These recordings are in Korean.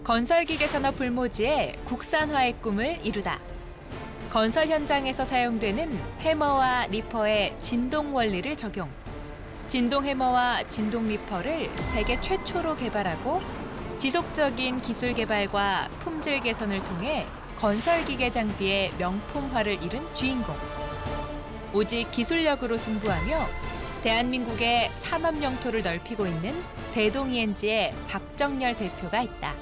건설기계산업 불모지에 국산화의 꿈을 이루다. 건설 현장에서 사용되는 해머와 리퍼의 진동 원리를 적용. 진동 해머와 진동 리퍼를 세계 최초로 개발하고 지속적인 기술 개발과 품질 개선을 통해 건설기계 장비의 명품화를 이룬 주인공. 오직 기술력으로 승부하며 대한민국의 산업 영토를 넓히고 있는 대동ENG의 박정열 대표가 있다.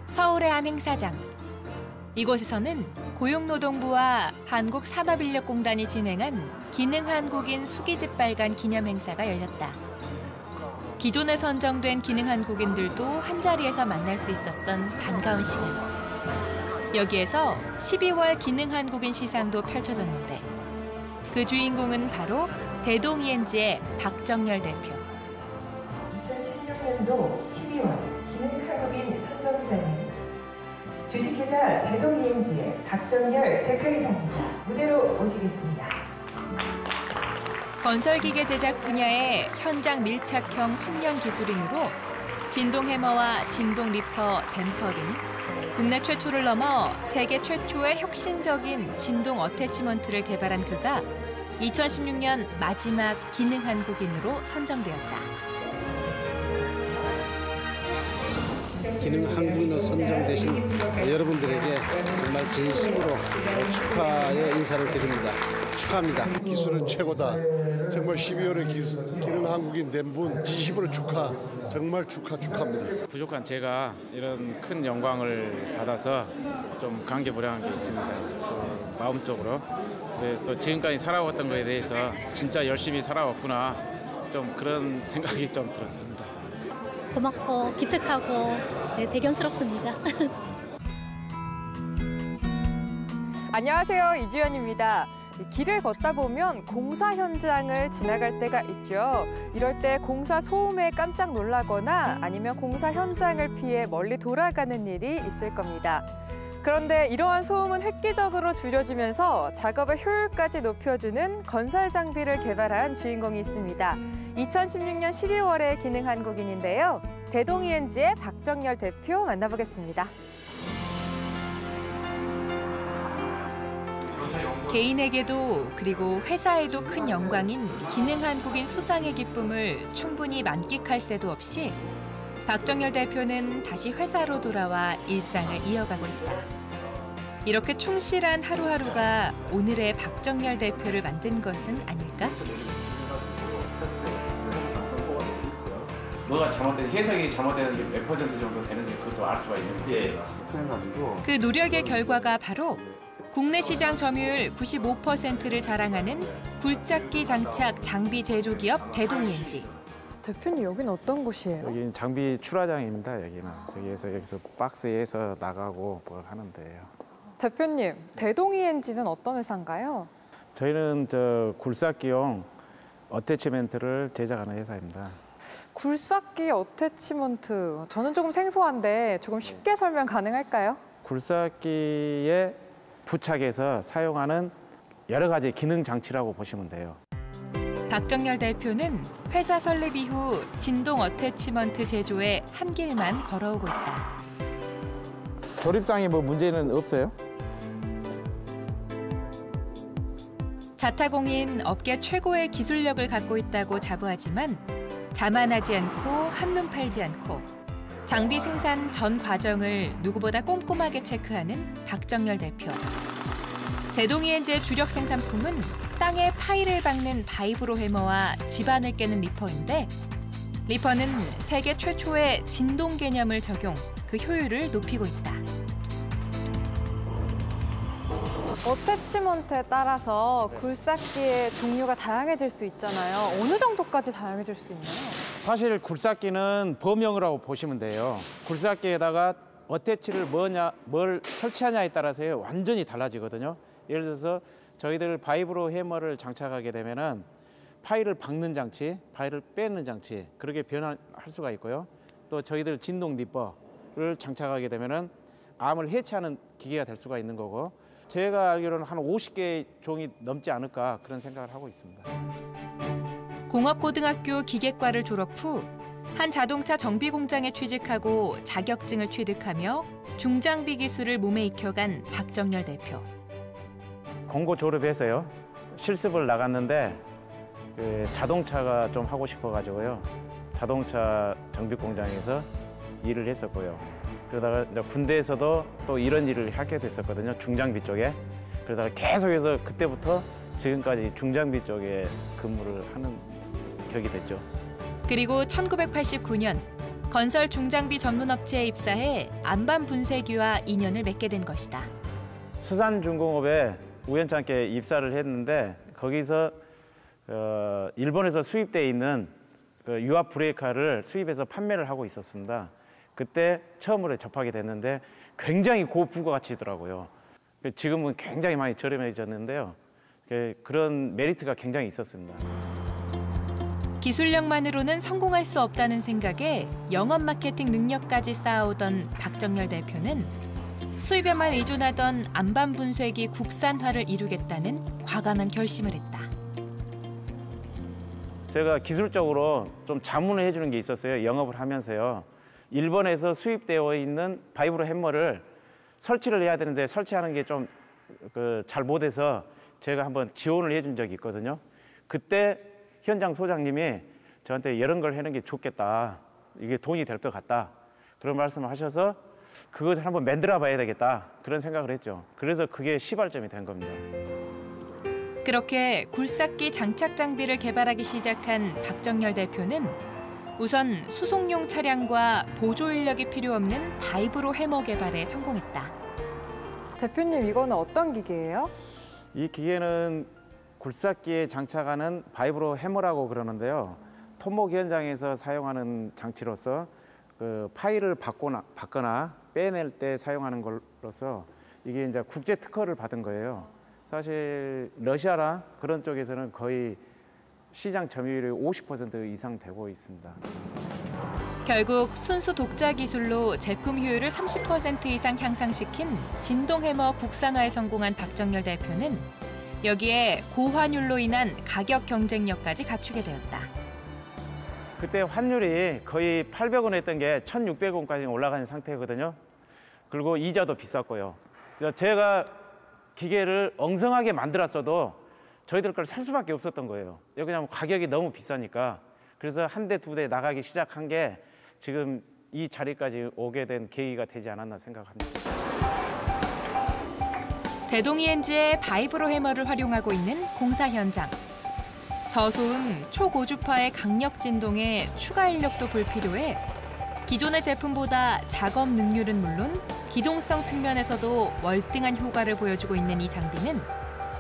서울의 한 행사장. 이곳에서는 고용노동부와 한국산업인력공단이 진행한 기능한국인 수기집 발간 기념 행사가 열렸다. 기존에 선정된 기능한국인들도 한자리에서 만날 수 있었던 반가운 시간. 여기에서 12월 기능한국인 시상도 펼쳐졌는데 그 주인공은 바로 대동ENG의 박정열 대표. 2016년도 12월 기능한국인 선정자는 주식회사 대동ENG의 박정열 대표이사입니다. 무대로 모시겠습니다. 건설기계 제작 분야의 현장 밀착형 숙련 기술인으로 진동 해머와 진동 리퍼, 댐퍼 등 국내 최초를 넘어 세계 최초의 혁신적인 진동 어태치먼트를 개발한 그가 2016년 마지막 기능한국인으로 선정되었다. 기능한국인으로 선정되신 여러분들에게 정말 진심으로 축하의 인사를 드립니다. 축하합니다. 기술은 최고다. 정말 12월에 기능한국인 된 분 진심으로 축하. 정말 축하합니다. 부족한 제가 이런 큰 영광을 받아서 좀 감개무량한 게 있습니다. 또 마음적으로. 또 지금까지 살아왔던 거에 대해서 진짜 열심히 살아왔구나. 좀 그런 생각이 좀 들었습니다. 고맙고 기특하고 대견스럽습니다. 안녕하세요, 이주연입니다. 길을 걷다 보면 공사 현장을 지나갈 때가 있죠. 이럴 때 공사 소음에 깜짝 놀라거나 아니면 공사 현장을 피해 멀리 돌아가는 일이 있을 겁니다. 그런데 이러한 소음은 획기적으로 줄여주면서 작업의 효율까지 높여주는 건설 장비를 개발한 주인공이 있습니다. 2016년 12월에 기능한국인인데요. 대동ENG의 박정열 대표 만나보겠습니다. 개인에게도 그리고 회사에도 큰 영광인 기능한국인 수상의 기쁨을 충분히 만끽할 새도 없이 박정열 대표는 다시 회사로 돌아와 일상을 이어가고 있다. 이렇게 충실한 하루하루가 오늘의 박정열 대표를 만든 것은 아닐까? 뭐가 잘못된 해석이 잘못되는 게 몇 퍼센트 정도 되는지 그것도 알 수가 있는데 그 노력의 결과가 바로 국내 시장 점유율 95%를 자랑하는 굴착기 장착 장비 제조 기업 대동ENG. 대표님, 여기는 어떤 곳이에요? 여기는 장비 출하장입니다. 여기서 박스에서 나가고 뭘 하는 데예요. 대표님, 대동ENG는 어떤 회사인가요? 저희는 굴삭기용 어태치먼트를 제작하는 회사입니다. 굴삭기 어태치먼트, 저는 조금 생소한데 조금 쉽게 설명 가능할까요? 굴삭기에 부착해서 사용하는 여러 가지 기능 장치라고 보시면 돼요. 박정열 대표는 회사 설립 이후 진동 어태치먼트 제조에 한 길만 걸어오고 있다. 조립상에 뭐 문제는 없어요? 자타공인 업계 최고의 기술력을 갖고 있다고 자부하지만 자만하지 않고 한눈 팔지 않고 장비 생산 전 과정을 누구보다 꼼꼼하게 체크하는 박정열 대표. 대동ENG의 주력 생산품은 땅에 파일을 박는 바이브로 해머와 집안을 깨는 리퍼인데 리퍼는 세계 최초의 진동 개념을 적용, 그 효율을 높이고 있다. 어태치먼트에 따라서 굴삭기의 종류가 다양해질 수 있잖아요. 어느 정도까지 다양해질 수 있나요? 사실 굴삭기는 범용이라고 보시면 돼요. 굴삭기에다가 어태치를 뭘 설치하냐에 따라서 완전히 달라지거든요. 예를 들어서 저희들 바이브로 해머를 장착하게 되면은 파일을 박는 장치, 파일을 빼는 장치 그렇게 변할 수가 있고요. 또 저희들 진동 리퍼를 장착하게 되면은 암을 해체하는 기계가 될 수가 있는 거고 제가 알기로는 한 50개 종이 넘지 않을까 그런 생각을 하고 있습니다. 공업고등학교 기계과를 졸업 후 한 자동차 정비 공장에 취직하고 자격증을 취득하며 중장비 기술을 몸에 익혀간 박정열 대표. 공고 졸업해서요. 실습을 나갔는데 자동차가 좀 하고 싶어가지고요. 자동차 정비 공장에서 일을 했었고요. 그러다가 이제 군대에서도 또 이런 일을 하게 됐었거든요. 중장비 쪽에. 그러다가 계속해서 그때부터 지금까지 중장비 쪽에 근무를 하는 격이 됐죠. 그리고 1989년 건설 중장비 전문업체에 입사해 안반 분쇄기와 인연을 맺게 된 것이다. 수산중공업에 우연찮게 입사를 했는데 거기서 일본에서 수입돼 있는 유압 브레이커를 수입해서 판매를 하고 있었습니다. 그때 처음으로 접하게 됐는데 굉장히 고부가가치더라고요. 지금은 굉장히 많이 저렴해졌는데요. 그런 메리트가 굉장히 있었습니다. 기술력만으로는 성공할 수 없다는 생각에 영업 마케팅 능력까지 쌓아오던 박정열 대표는 수입에만 의존하던 안반 분쇄기 국산화를 이루겠다는 과감한 결심을 했다. 제가 기술적으로 좀 자문을 해주는 게 있었어요. 영업을 하면서요. 일본에서 수입되어 있는 바이브로 햄머를 설치를 해야 되는데 설치하는 게 좀 잘 못해서 제가 한번 지원을 해준 적이 있거든요. 그때 현장 소장님이 저한테 이런 걸 하는 게 좋겠다. 이게 돈이 될 것 같다. 그런 말씀을 하셔서 그것을 한번 만들어 봐야 되겠다. 그런 생각을 했죠. 그래서 그게 시발점이 된 겁니다. 그렇게 굴삭기 장착 장비를 개발하기 시작한 박정열 대표는 우선 수송용 차량과 보조 인력이 필요 없는 바이브로 해머 개발에 성공했다. 대표님, 이거는 어떤 기계예요? 이 기계는 굴삭기에 장착하는 바이브로 해머라고 그러는데요. 토목 현장에서 사용하는 장치로서 파일을 받거나 빼낼 때 사용하는 걸로서 이게 이제 국제 특허를 받은 거예요. 사실 러시아나 그런 쪽에서는 거의 시장 점유율이 50% 이상 되고 있습니다. 결국 순수 독자 기술로 제품 효율을 30% 이상 향상시킨 진동 해머 국산화에 성공한 박정열 대표는 여기에 고환율로 인한 가격 경쟁력까지 갖추게 되었다. 그때 환율이 거의 800원 했던 게 1,600원까지 올라가는 상태거든요. 그리고 이자도 비쌌고요. 제가 기계를 엉성하게 만들었어도 저희들 걸 살 수밖에 없었던 거예요. 왜냐하면 가격이 너무 비싸니까. 그래서 한 대, 두 대 나가기 시작한 게 지금 이 자리까지 오게 된 계기가 되지 않았나 생각합니다. 대동이엔지의 바이브로 해머를 활용하고 있는 공사 현장. 저소음, 초고주파의 강력 진동에 추가 인력도 불필요해 기존의 제품보다 작업 능률은 물론 기동성 측면에서도 월등한 효과를 보여주고 있는 이 장비는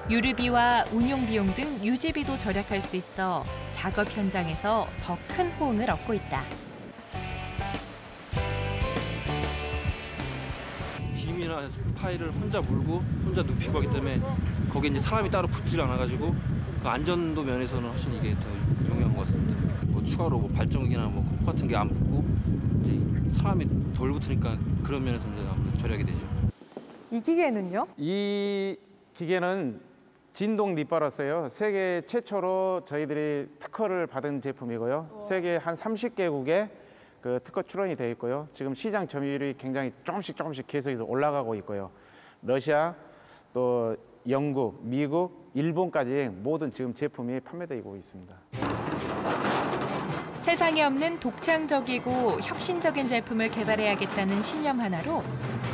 유류비와 운용 비용 등 유지비도 절약할 수 있어 작업 현장에서 더 큰 호응을 얻고 있다. 빔이나 파일을 혼자 물고 혼자 눕히고 하기 때문에 거기에 이제 사람이 따로 붙질 않아가지고 그 안전도 면에서는 훨씬 이게 더 용이한 것 같습니다. 뭐 추가로 뭐 발전기나 뭐 컴프 같은 게 안 붙고 이제 사람이 덜 붙으니까 그런 면에서 이제 아무래도 절약이 되죠. 이 기계는요? 이 기계는 진동 립바로서요. 세계 최초로 저희들이 특허를 받은 제품이고요. 세계 한 30개국에 그 특허 출원이 되어 있고요. 지금 시장 점유율이 굉장히 조금씩 계속해서 올라가고 있고요. 러시아, 또 영국, 미국, 일본까지 모든 지금 제품이 판매되고 있습니다. 세상에 없는 독창적이고 혁신적인 제품을 개발해야겠다는 신념 하나로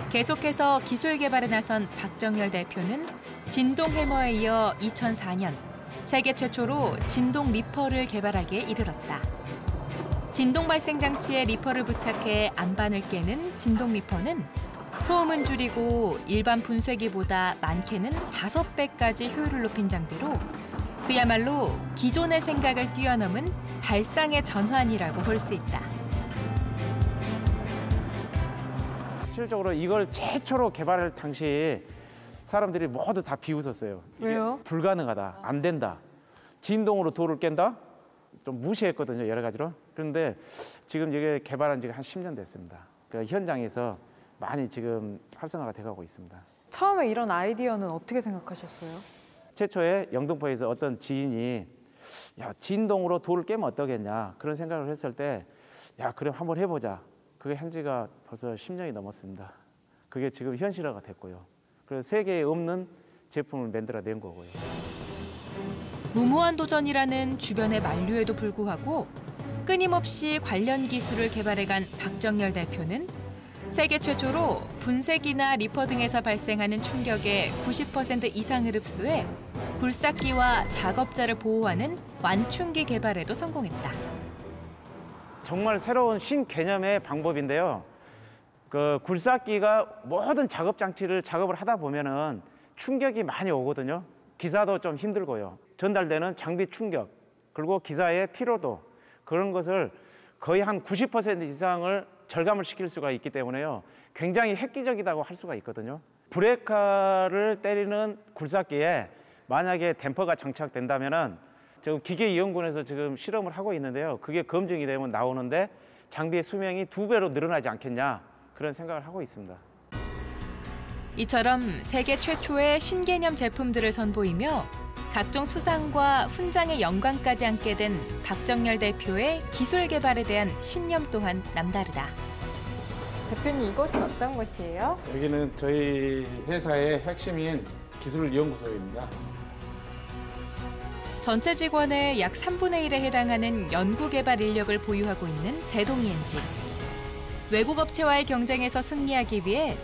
계속해서 기술 개발에 나선 박정열 대표는 진동 해머에 이어 2004년 세계 최초로 진동 리퍼를 개발하기에 이르렀다. 진동 발생 장치에 리퍼를 부착해 안반을 깨는 진동 리퍼는 소음은 줄이고 일반 분쇄기보다 많게는 5배까지 효율을 높인 장비로 그야말로 기존의 생각을 뛰어넘은 발상의 전환이라고 볼 수 있다. 실질적으로 이걸 최초로 개발할 당시 사람들이 모두 다 비웃었어요. 왜요? 불가능하다, 안 된다. 진동으로 돌을 깬다? 좀 무시했거든요, 여러 가지로. 그런데 지금 이게 개발한 지가 한 10년 됐습니다. 그 현장에서 많이 지금 활성화가 돼가고 있습니다. 처음에 이런 아이디어는 어떻게 생각하셨어요? 최초에 영등포에서 어떤 지인이 야, 진동으로 돌을 깨면 어떠겠냐 그런 생각을 했을 때 야, 그럼 한번 해보자. 그게 한 지가 벌써 10년이 넘었습니다. 그게 지금 현실화가 됐고요. 그래서 세계에 없는 제품을 만들어낸 거고요. 무모한 도전이라는 주변의 만류에도 불구하고 끊임없이 관련 기술을 개발해간 박정열 대표는 세계 최초로 분쇄기나 리퍼 등에서 발생하는 충격의 90% 이상을 흡수해 굴삭기와 작업자를 보호하는 완충기 개발에도 성공했다. 정말 새로운 신개념의 방법인데요. 그 굴삭기가 모든 작업 장치를 작업을 하다 보면은 충격이 많이 오거든요. 기사도 좀 힘들고요. 전달되는 장비 충격, 그리고 기사의 피로도 그런 것을 거의 한 90% 이상을 절감을 시킬 수가 있기 때문에요. 굉장히 획기적이라고 할 수가 있거든요. 브레이크를 때리는 굴삭기에 만약에 댐퍼가 장착된다면은 지금 기계이용군에서 지금 실험을 하고 있는데요. 그게 검증이 되면 나오는데 장비의 수명이 2배로 늘어나지 않겠냐 그런 생각을 하고 있습니다. 이처럼 세계 최초의 신개념 제품들을 선보이며 각종 수상과 훈장의 영광까지 안게 된 박정열 대표의 기술 개발에 대한 신념 또한 남다르다. 대표님, 이곳은 어떤 곳이에요? 여기는 저희 회사의 핵심인 기술연구소입니다. 전체 직원의 약 3분의 1에 해당하는 연구개발 인력을 보유하고 있는 대동이엔지. 외국 업체와의 경쟁에서 승리하기 위해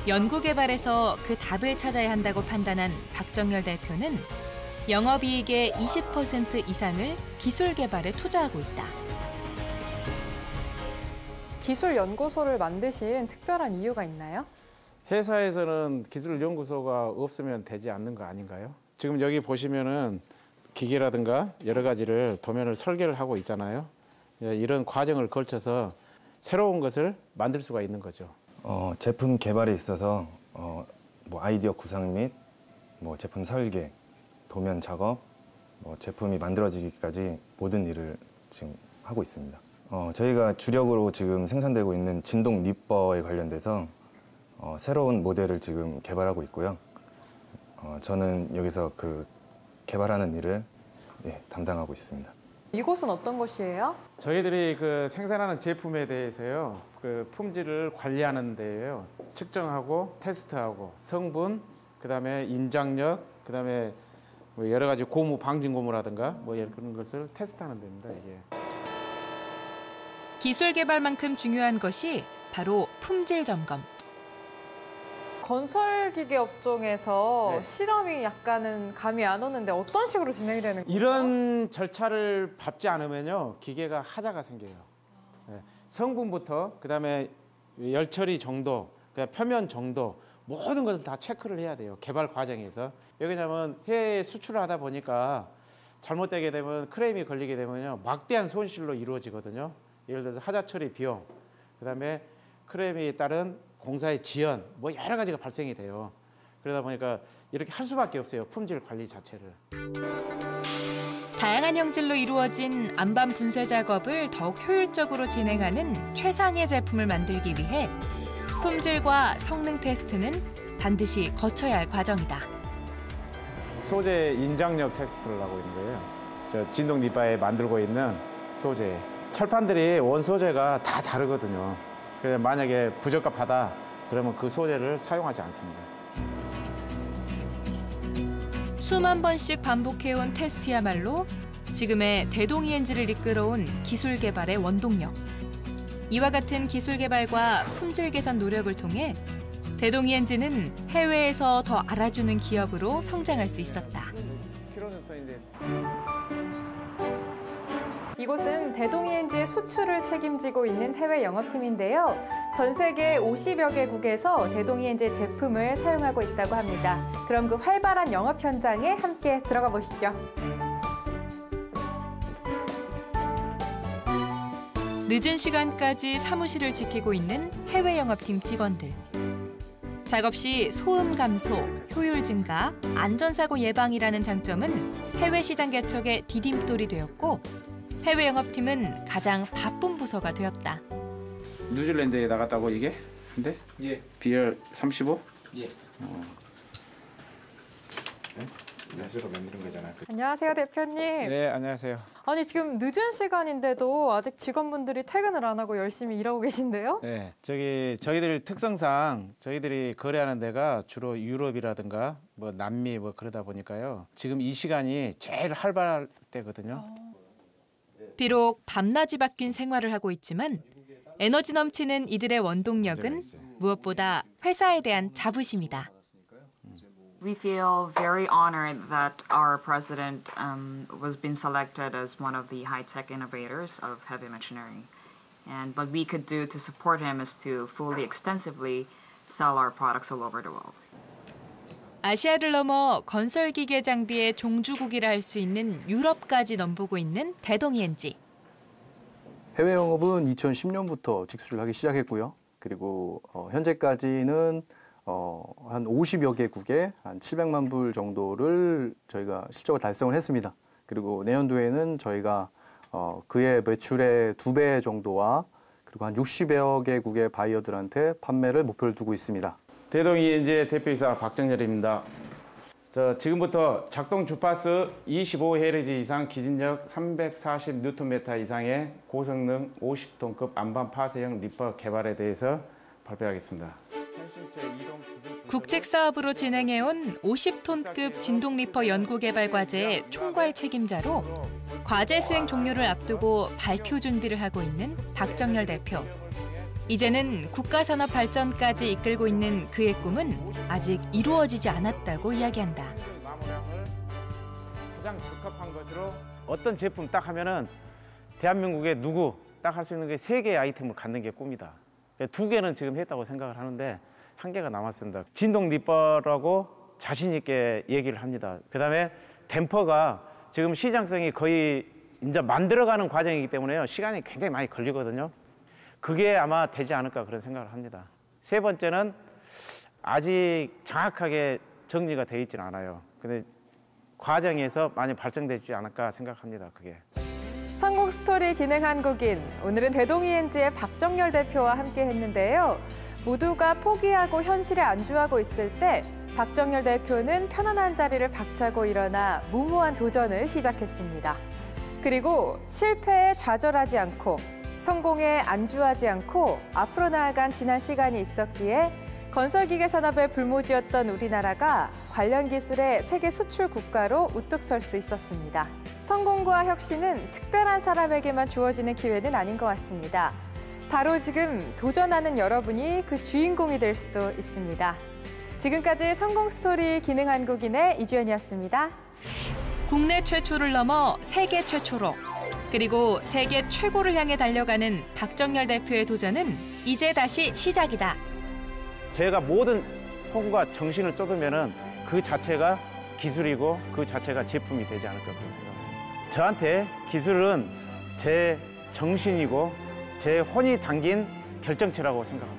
연구개발에서 그 답을 찾아야 한다고 판단한 박정열 대표는 영업이익의 20% 이상을 기술 개발에 투자하고 있다. 기술연구소를 만드신 특별한 이유가 있나요? 회사에서는 기술연구소가 없으면 되지 않는 거 아닌가요? 지금 여기 보시면은 기계라든가 여러 가지를 도면을 설계를 하고 있잖아요. 이런 과정을 거쳐서 새로운 것을 만들 수가 있는 거죠. 제품 개발에 있어서 뭐 아이디어 구상 및 뭐 제품 설계, 도면 작업, 제품이 만들어지기까지 모든 일을 지금 하고 있습니다. 저희가 주력으로 지금 생산되고 있는 진동 리퍼에 관련돼서 새로운 모델을 지금 개발하고 있고요. 저는 여기서 그 개발하는 일을 담당하고 있습니다. 이곳은 어떤 곳이에요? 저희들이 그 생산하는 제품에 대해서요, 그 품질을 관리하는 데예요. 측정하고 테스트하고 성분, 그다음에 인장력, 그다음에 뭐 여러 가지 고무, 방진 고무라든가 뭐 그런 것을 테스트하는 데입니다. 이게. 기술 개발만큼 중요한 것이 바로 품질 점검. 건설기계 업종에서 실험이 약간은 감이 안 오는데 어떤 식으로 진행이 되는 거예요? 이런 절차를 밟지 않으면요, 기계가 하자가 생겨요. 성분부터 그다음에 열 처리 정도, 그다음 표면 정도 모든 것을 다 체크를 해야 돼요. 개발 과정에서. 왜냐하면 해외에 수출을 하다 보니까 잘못되게 되면 크레임이 걸리게 되면요, 막대한 손실로 이루어지거든요. 예를 들어서 하자 처리 비용, 그다음에 크레임에 따른 공사의 지연, 뭐 여러 가지가 발생이 돼요. 그러다 보니까 이렇게 할 수밖에 없어요. 품질 관리 자체를. 다양한 형질로 이루어진 안반 분쇄 작업을 더욱 효율적으로 진행하는 최상의 제품을 만들기 위해 품질과 성능 테스트는 반드시 거쳐야 할 과정이다. 소재 인장력 테스트를 하고 있는 거예요. 저 진동 리바에 만들고 있는 소재. 철판들이 원 소재가 다 다르거든요. 그래서 만약에 부적합하다 그러면 그 소재를 사용하지 않습니다. 수만 번씩 반복해온 테스트야말로 지금의 대동이엔지를 이끌어온 기술 개발의 원동력. 이와 같은 기술 개발과 품질 개선 노력을 통해 대동이엔지는 해외에서 더 알아주는 기업으로 성장할 수 있었다. 이곳은 대동이엔지의 수출을 책임지고 있는 해외 영업팀인데요. 전 세계 50여 개국에서 대동이엔지 제품을 사용하고 있다고 합니다. 그럼 그 활발한 영업 현장에 함께 들어가 보시죠. 늦은 시간까지 사무실을 지키고 있는 해외 영업팀 직원들. 작업 시 소음 감소, 효율 증가, 안전사고 예방이라는 장점은 해외 시장 개척의 디딤돌이 되었고 해외 영업팀은 가장 바쁜 부서가 되었다. 뉴질랜드에 나갔다고 이게? 근데? 예. BR 35? 예. 렛으로 만드는 거잖아. 안녕하세요, 대표님. 네, 안녕하세요. 아니 지금 늦은 시간인데도 아직 직원분들이 퇴근을 안 하고 열심히 일하고 계신데요? 네, 저희들 특성상 저희들이 거래하는 데가 주로 유럽이라든가 뭐 남미 뭐 그러다 보니까요. 지금 이 시간이 제일 활발할 때거든요. 비록 밤낮이 바뀐 생활을 하고 있지만 에너지 넘치는 이들의 원동력은 무엇보다 회사에 대한 자부심이다. We feel very honored that our president was been selected as one of the high-tech innovators of heavy machinery. And what we could do to support him is to fully extensively sell our products all over the world. 아시아를 넘어 건설기계 장비의 종주국이라 할 수 있는 유럽까지 넘보고 있는 대동ENG. 해외 영업은 2010년부터 직수를 하기 시작했고요. 그리고 현재까지는 한 50여 개국에 한 700만 불 정도를 저희가 실적을 달성을 했습니다. 그리고 내년도에는 저희가 그의 매출의 2배 정도와 그리고 한 60여 개국의 바이어들한테 판매를 목표를 두고 있습니다. 대동ENG 대표이사 박정열입니다. 지금부터 작동 주파수 25Hz 이상 기진력 340Nm 이상의 고성능 50톤급 안반 파쇄형 리퍼 개발에 대해서 발표하겠습니다. 국책 사업으로 진행해온 50톤급 진동 리퍼 연구 개발 과제의 총괄 책임자로 과제 수행 종료를 앞두고 발표 준비를 하고 있는 박정열 대표. 이제는 국가산업 발전까지 이끌고 있는 그의 꿈은 아직 이루어지지 않았다고 이야기한다. 가장 적합한 것으로 어떤 제품 딱 하면은 대한민국에 누구 딱 할 수 있는 게 3개의 아이템을 갖는 게 꿈이다. 2개는 지금 했다고 생각을 하는데 1개가 남았습니다. 진동 리퍼라고 자신 있게 얘기를 합니다. 그다음에 댐퍼가 지금 시장성이 거의 이제 만들어가는 과정이기 때문에요. 시간이 굉장히 많이 걸리거든요. 그게 아마 되지 않을까 그런 생각을 합니다. 3번째는 아직 정확하게 정리가 되어 있지는 않아요. 근데 과정에서 많이 발생되지 않을까 생각합니다. 그게. 성공 스토리 기능 한국인. 오늘은 대동ENG의 박정열 대표와 함께 했는데요. 모두가 포기하고 현실에 안주하고 있을 때 박정열 대표는 편안한 자리를 박차고 일어나 무모한 도전을 시작했습니다. 그리고 실패에 좌절하지 않고 성공에 안주하지 않고 앞으로 나아간 지난 시간이 있었기에 건설기계 산업에 불모지였던 우리나라가 관련 기술의 세계 수출 국가로 우뚝 설 수 있었습니다. 성공과 혁신은 특별한 사람에게만 주어지는 기회는 아닌 것 같습니다. 바로 지금 도전하는 여러분이 그 주인공이 될 수도 있습니다. 지금까지 성공 스토리 기능 한국인의 이주연이었습니다. 국내 최초를 넘어 세계 최초로 그리고 세계 최고를 향해 달려가는 박정열 대표의 도전은 이제 다시 시작이다. 제가 모든 혼과 정신을 쏟으면은 그 자체가 기술이고 그 자체가 제품이 되지 않을까 그런 생각합니다. 저한테 기술은 제 정신이고 제 혼이 담긴 결정체라고 생각합니다.